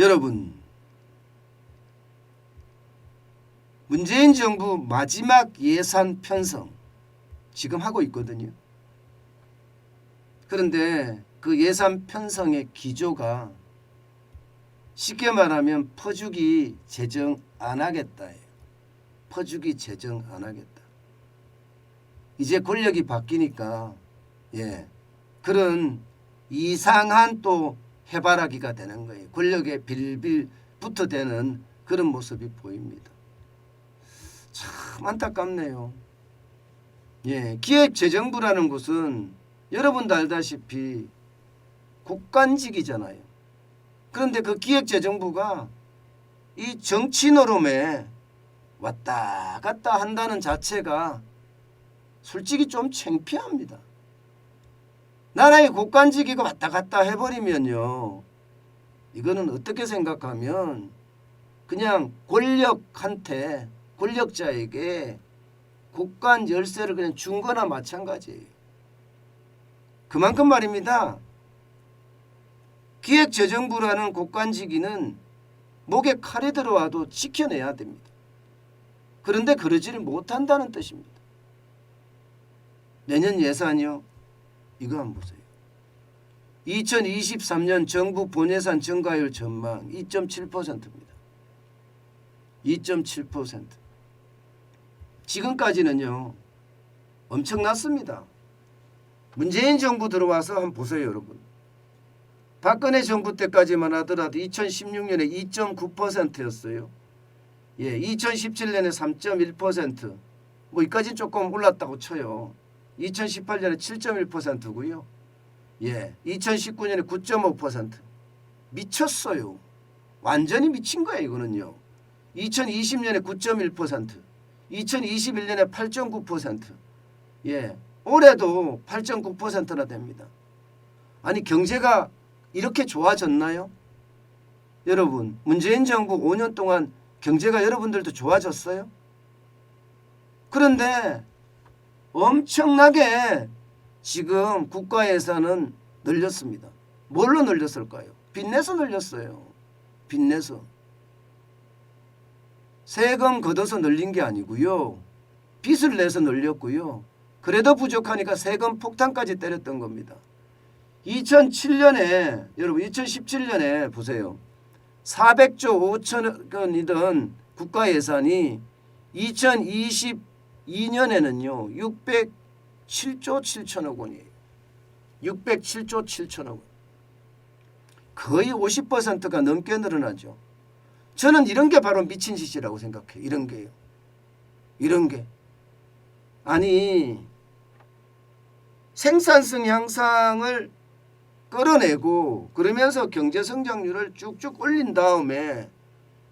여러분, 문재인 정부 마지막 예산 편성 지금 하고 있거든요. 그런데 그 예산 편성의 기조가 쉽게 말하면 퍼주기 재정 안 하겠다예요. 퍼주기 재정 안 하겠다. 이제 권력이 바뀌니까 그런 이상한 또 해바라기가 되는 거예요. 권력에 빌빌 붙어대는 그런 모습이 보입니다. 참 안타깝네요. 기획재정부라는 곳은 여러분도 알다시피 국간직이잖아요. 그런데 그 기획재정부가 이 정치 노름에 왔다 갔다 한다는 자체가 솔직히 좀 창피합니다. 나라의 국간직이가 왔다 갔다 해버리면요, 이거는 어떻게 생각하면 그냥 권력자에게 국간 열쇠를 그냥 준 거나 마찬가지예요. 그만큼 말입니다. 기획재정부라는 국간직위는 목에 칼이 들어와도 지켜내야 됩니다. 그런데 그러지를 못한다는 뜻입니다. 내년 예산이요, 이거 한번 보세요. 2023년 정부 본예산 증가율 전망 2.7%입니다. 2.7%. 지금까지는요 엄청났습니다. 문재인 정부 들어와서 한번 보세요, 여러분. 박근혜 정부 때까지만 하더라도 2016년에 2.9%였어요. 2017년에 3.1%, 뭐 이까지 조금 올랐다고 쳐요. 2018년에 7.1%고요. 2019년에 9.5%. 미쳤어요. 완전히 미친 거예요, 이거는요. 2020년에 9.1%, 2021년에 8.9%. 올해도 8.9%나 됩니다. 아니, 경제가 이렇게 좋아졌나요? 여러분, 문재인 정부 5년 동안 경제가 여러분들도 좋아졌어요? 그런데 엄청나게 지금 국가 예산은 늘렸습니다. 뭘로 늘렸을까요? 빚내서 늘렸어요. 빚내서. 세금 걷어서 늘린 게 아니고요. 빚을 내서 늘렸고요. 그래도 부족하니까 세금 폭탄까지 때렸던 겁니다. 2007년에 여러분 2017년에 보세요. 400조 5천억이던 국가 예산이 2022년에는요 607조 7천억 원이에요. 607조 7천억 원. 거의 50%가 넘게 늘어나죠. 저는 이런 게 바로 미친 짓이라고 생각해요. 이런 게요. 이런 게. 아니, 생산성 향상을 끌어내고 그러면서 경제 성장률을 쭉쭉 올린 다음에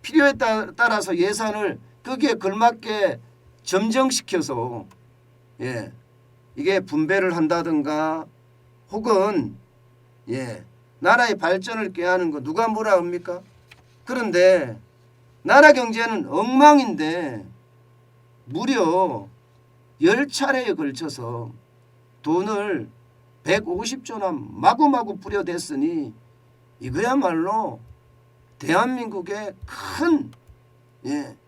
필요에 따라서 예산을 거기에 걸맞게 점정시켜서 이게 분배를 한다든가 혹은 나라의 발전을 꾀하는 거 누가 뭐라 합니까? 그런데 나라 경제는 엉망인데 무려 10차례에 걸쳐서 돈을 150조나 마구마구 뿌려댔으니 이거야말로 대한민국의 큰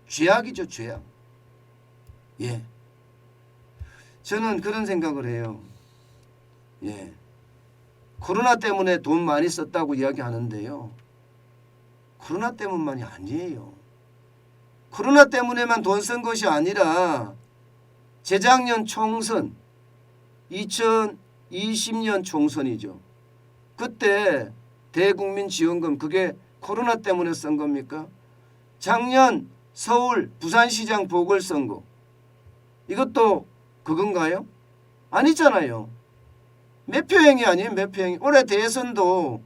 죄악이죠, 죄악. 저는 그런 생각을 해요. 코로나 때문에 돈 많이 썼다고 이야기하는데요. 코로나 때문만이 아니에요. 코로나 때문에만 돈 쓴 것이 아니라 재작년 총선 2020년 총선이죠. 그때 대국민 지원금 그게 코로나 때문에 쓴 겁니까? 작년 서울 부산시장 보궐선거 이것도 그건가요? 아니잖아요. 매표행위 아니에요. 매표행위. 올해 대선도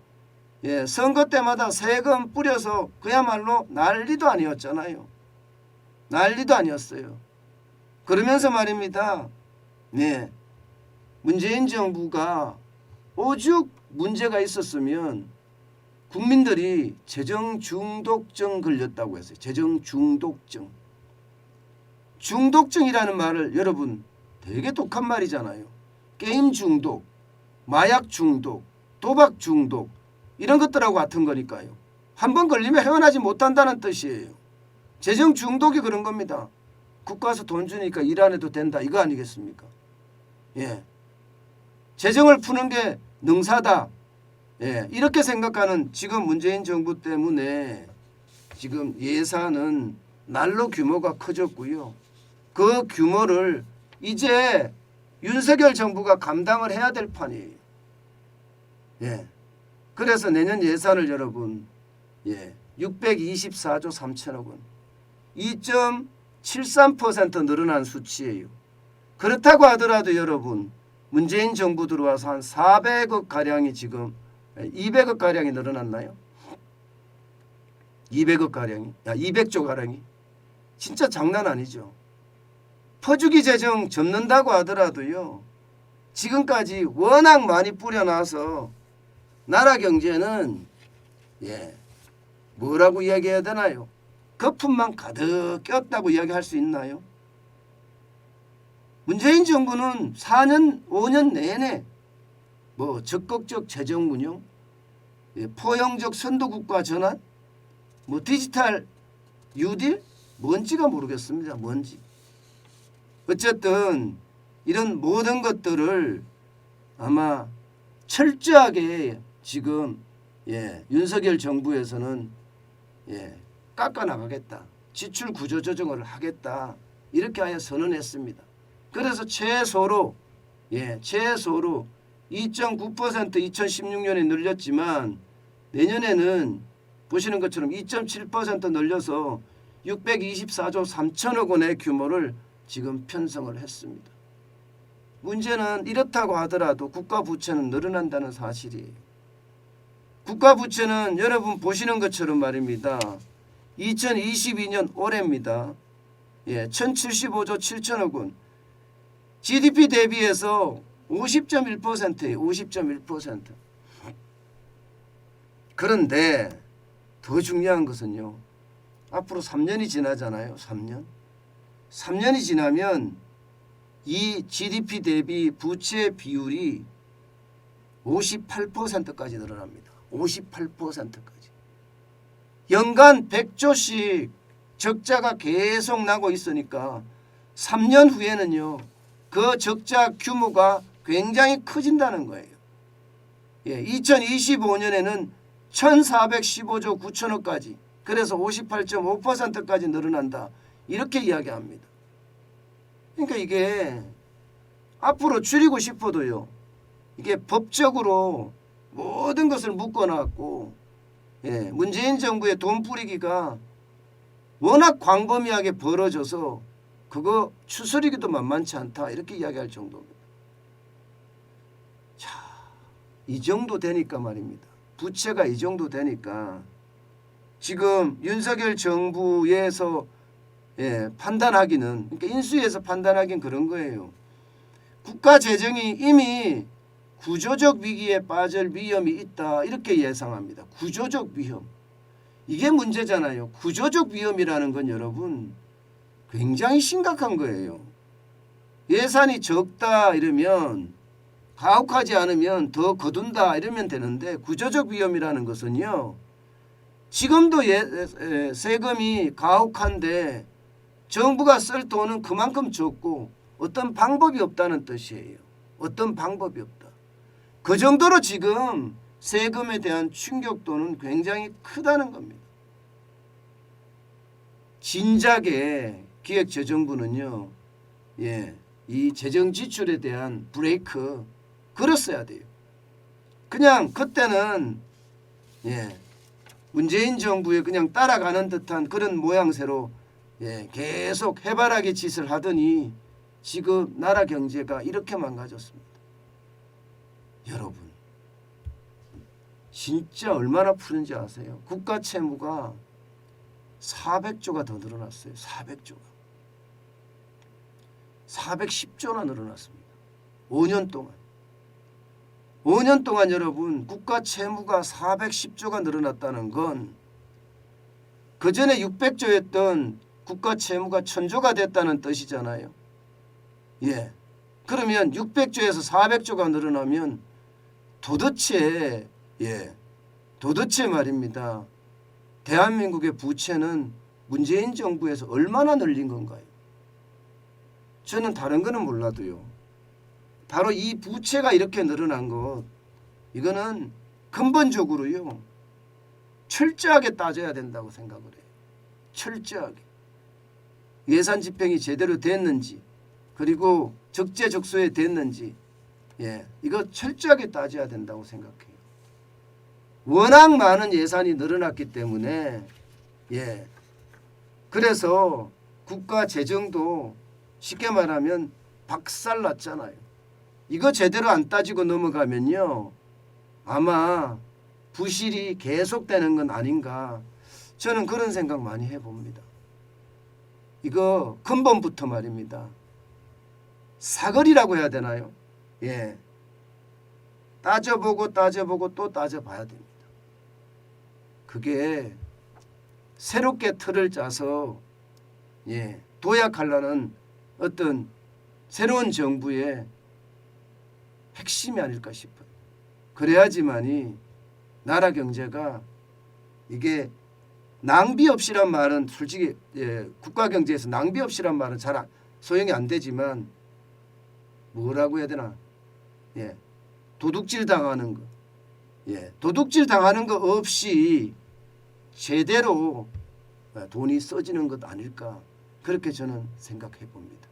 선거 때마다 세금 뿌려서 그야말로 난리도 아니었잖아요. 난리도 아니었어요. 그러면서 말입니다. 문재인 정부가 오죽 문제가 있었으면 국민들이 재정 중독증 걸렸다고 했어요. 재정 중독증. 중독증이라는 말을 여러분 되게 독한 말이잖아요. 게임 중독, 마약 중독, 도박 중독 이런 것들하고 같은 거니까요. 한 번 걸리면 헤어나지 못한다는 뜻이에요. 재정 중독이 그런 겁니다. 국가에서 돈 주니까 일 안 해도 된다 이거 아니겠습니까? 예. 재정을 푸는 게 능사다. 예. 이렇게 생각하는 지금 문재인 정부 때문에 지금 예산은 날로 규모가 커졌고요. 그 규모를 이제 윤석열 정부가 감당을 해야 될 판이에요. 예. 그래서 내년 예산을 여러분 624조 3천억 원 2.73% 늘어난 수치예요. 그렇다고 하더라도 여러분 문재인 정부 들어와서 한 400억 가량이 지금 200억 가량이 늘어났나요? 200억 가량이 200조 가량이 진짜 장난 아니죠. 퍼주기 재정 접는다고 하더라도요. 지금까지 워낙 많이 뿌려놔서 나라 경제는 뭐라고 이야기해야 되나요? 거품만 가득 꼈다고 이야기할 수 있나요? 문재인 정부는 4년 5년 내내 적극적 재정 운용, 포용적 선도국가 전환, 디지털 뉴딜 뭔지가 모르겠습니다. 뭔지. 어쨌든 이런 모든 것들을 아마 철저하게 지금 윤석열 정부에서는 깎아나가겠다. 지출 구조 조정을 하겠다. 이렇게 하여 선언했습니다. 그래서 최소로 2.9% 2016년에 늘렸지만 내년에는 보시는 것처럼 2.7% 늘려서 624조 3천억 원의 규모를 지금 편성을 했습니다. 문제는 이렇다고 하더라도 국가 부채는 늘어난다는 사실이에요. 국가 부채는 여러분 보시는 것처럼 말입니다. 2022년 올해입니다. 1075조 7천억 원. GDP 대비해서 50.1%예요. 50.1%. 그런데 더 중요한 것은요. 앞으로 3년이 지나잖아요. 3년이 지나면 이 GDP 대비 부채 비율이 58%까지 늘어납니다. 58%까지. 연간 100조씩 적자가 계속 나고 있으니까 3년 후에는요. 그 적자 규모가 굉장히 커진다는 거예요. 2025년에는 1415조 9천억까지 그래서 58.5%까지 늘어난다. 이렇게 이야기합니다. 그러니까 이게 앞으로 줄이고 싶어도요. 이게 법적으로 모든 것을 묶어놨고 문재인 정부의 돈 뿌리기가 워낙 광범위하게 벌어져서 그거 추스리기도 만만치 않다. 이렇게 이야기할 정도입니다. 자, 이 정도 되니까 말입니다. 부채가 이 정도 되니까 지금 윤석열 정부에서 판단하기는 그러니까 인수위에서 판단하기는 그런 거예요. 국가 재정이 이미 구조적 위기에 빠질 위험이 있다. 이렇게 예상합니다. 구조적 위험. 이게 문제잖아요. 구조적 위험이라는 건 여러분 굉장히 심각한 거예요. 예산이 적다 이러면 가혹하지 않으면 더 거둔다 이러면 되는데 구조적 위험이라는 것은요. 지금도 세금이 가혹한데 정부가 쓸 돈은 그만큼 적고 어떤 방법이 없다는 뜻이에요. 어떤 방법이 없다. 그 정도로 지금 세금에 대한 충격도는 굉장히 크다는 겁니다. 진작에 기획재정부는요. 이 재정 지출에 대한 브레이크 걸었어야 돼요. 그냥 그때는 문재인 정부에 그냥 따라가는 듯한 그런 모양새로 계속 해바라기 짓을 하더니 지금 나라 경제가 이렇게 망가졌습니다. 여러분 진짜 얼마나 푸른지 아세요? 국가 채무가 400조가 더 늘어났어요. 400조가. 410조나 늘어났습니다. 5년 동안. 5년 동안 여러분 국가 채무가 410조가 늘어났다는 건 그전에 600조였던 국가 채무가 1000조가 됐다는 뜻이잖아요. 그러면 600조에서 400조가 늘어나면 도대체 말입니다. 대한민국의 부채는 문재인 정부에서 얼마나 늘린 건가요? 저는 다른 거는 몰라도요. 바로 이 부채가 이렇게 늘어난 것, 이거는 근본적으로요. 철저하게 따져야 된다고 생각을 해요. 철저하게. 예산 집행이 제대로 됐는지, 그리고 적재적소에 됐는지, 이거 철저하게 따져야 된다고 생각해요. 워낙 많은 예산이 늘어났기 때문에, 그래서 국가 재정도 쉽게 말하면 박살났잖아요. 이거 제대로 안 따지고 넘어가면요, 아마 부실이 계속되는 건 아닌가, 저는 그런 생각 많이 해봅니다. 이거 근본부터 말입니다. 사거리라고 해야 되나요? 따져보고 또 따져봐야 됩니다. 그게 새롭게 틀을 짜서 도약하려는 어떤 새로운 정부의 핵심이 아닐까 싶어요. 그래야지만이 나라 경제가, 이게 낭비 없이란 말은 솔직히 국가 경제에서 낭비 없이란 말은 잘 소용이 안 되지만, 뭐라고 해야 되나, 도둑질 당하는 거, 도둑질 당하는 거 없이 제대로 돈이 써지는 것 아닐까, 그렇게 저는 생각해 봅니다.